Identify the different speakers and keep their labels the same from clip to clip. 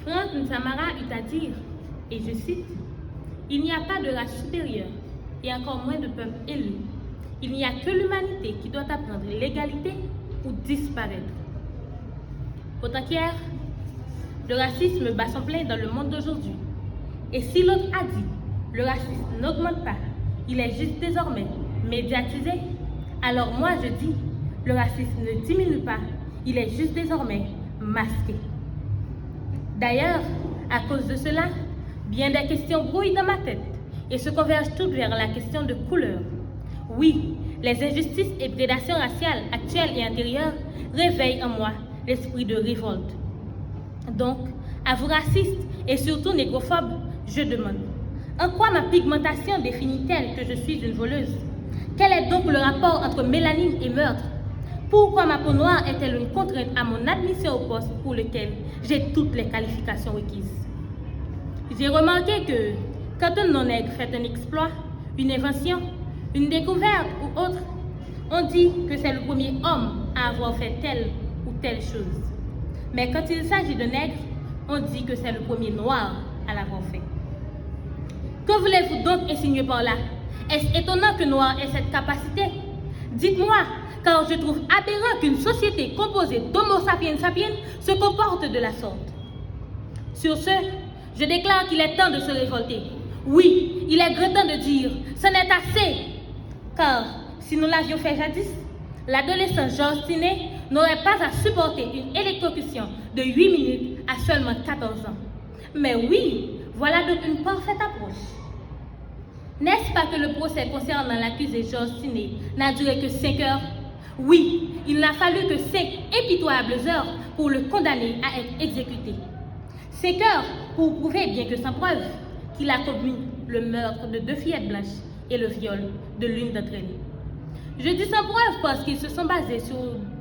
Speaker 1: Frank Nsamara eut à dire, et je cite, « Il n'y a pas de race supérieure et encore moins de peuple élu. Il n'y a que l'humanité qui doit apprendre l'égalité ou disparaître. » Autant qu'hier, le racisme bat son plein dans le monde d'aujourd'hui. Et si l'autre a dit, le racisme n'augmente pas, il est juste désormais médiatisé, alors moi je dis, le racisme ne diminue pas, il est juste désormais masqué. D'ailleurs, à cause de cela, bien des questions brouillent dans ma tête et se convergent toutes vers la question de couleur. Oui, les injustices et prédations raciales actuelles et antérieures réveillent en moi l'esprit de révolte. Donc, à vous racistes et surtout négrophobes, je demande, en quoi ma pigmentation définit-elle que je suis une voleuse? Quel est donc le rapport entre mélanine et meurtre? Pourquoi ma peau noire est-elle une contrainte à mon admission au poste pour lequel j'ai toutes les qualifications requises? J'ai remarqué que quand un non-nègre fait un exploit, une invention, une découverte ou autre, on dit que c'est le premier homme à avoir fait telle ou telle chose. Mais quand il s'agit de nègre, on dit que c'est le premier noir à l'avoir fait. Que voulez-vous donc insinuer par là? Est-ce étonnant que noir ait cette capacité? Dites-moi, car je trouve aberrant qu'une société composée d'homo sapiens sapiens se comporte de la sorte. Sur ce, je déclare qu'il est temps de se révolter. Oui, il est grand temps de dire, ce n'est assez. Car si nous l'avions fait jadis, l'adolescent Georges Tinet n'aurait pas à supporter une électrocution de 8 minutes à seulement 14 ans. Mais oui, voilà donc une parfaite approche. N'est-ce pas que le procès concernant l'accusé Georges Tinet n'a duré que 5 heures? Oui, il n'a fallu que 5 impitoyables heures pour le condamner à être exécuté. 5 heures pour prouver, bien que sans preuve, qu'il a commis le meurtre de 2 fillettes blanches et le viol de l'une d'entre elles. Je dis sans preuve parce qu'ils se sont basés sur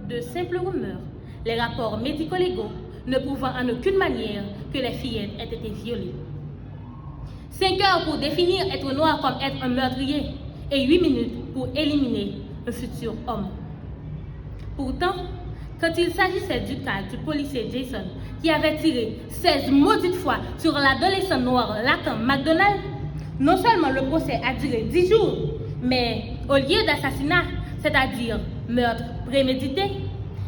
Speaker 1: de simples rumeurs, les rapports médico-légaux ne prouvant en aucune manière que les fillettes aient été violées. 5 heures pour définir être noir comme être un meurtrier et 8 minutes pour éliminer un futur homme. Pourtant, quand il s'agissait du cas du policier Jason qui avait tiré 16 maudites fois sur l'adolescent noir Lacan McDonald, non seulement le procès a duré 10 jours, mais au lieu d'assassinat, c'est-à-dire meurtre prémédité,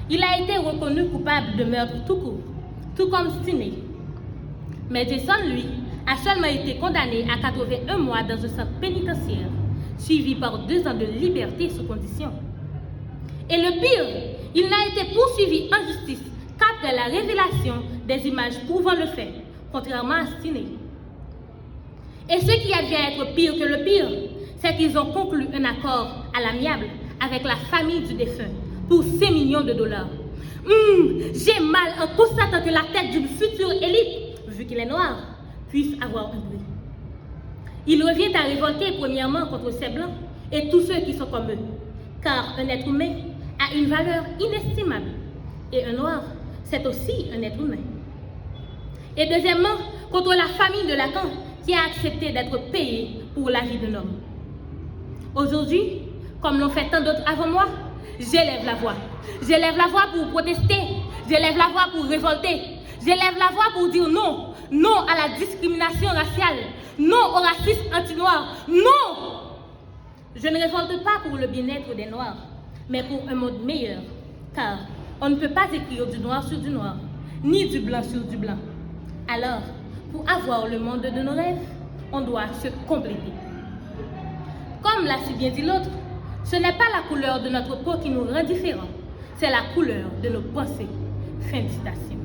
Speaker 1: il a été reconnu coupable de meurtre tout court, tout comme Tinet. Mais Jason, lui, a seulement été condamné à 81 mois dans un centre pénitentiaire, suivi par 2 ans de liberté sous condition. Et le pire, il n'a été poursuivi en justice qu'après la révélation des images prouvant le fait, contrairement à Tinet. Et ce qui advient à être pire que le pire, c'est qu'ils ont conclu un accord à l'amiable avec la famille du défunt pour 5 millions de dollars. J'ai mal en constatant que la tête d'une future élite, vu qu'il est noir, puisse avoir un prix. Il revient à révolter premièrement contre ces blancs et tous ceux qui sont comme eux, car un être humain a une valeur inestimable et un noir, c'est aussi un être humain. Et deuxièmement, contre la famille de Lacan qui a accepté d'être payée pour la vie d'un homme. Aujourd'hui, comme l'ont fait tant d'autres avant moi, j'élève la voix. J'élève la voix pour protester, j'élève la voix pour révolter, j'élève la voix pour dire non, non à la discrimination raciale, non au racisme anti-noir, non! Je ne révolte pas pour le bien-être des Noirs, mais pour un monde meilleur, car on ne peut pas écrire du noir sur du noir, ni du blanc sur du blanc. Alors, pour avoir le monde de nos rêves, on doit se compléter. Comme l'a si bien dit l'autre, ce n'est pas la couleur de notre peau qui nous rend différents, c'est la couleur de nos pensées. Fin de citation.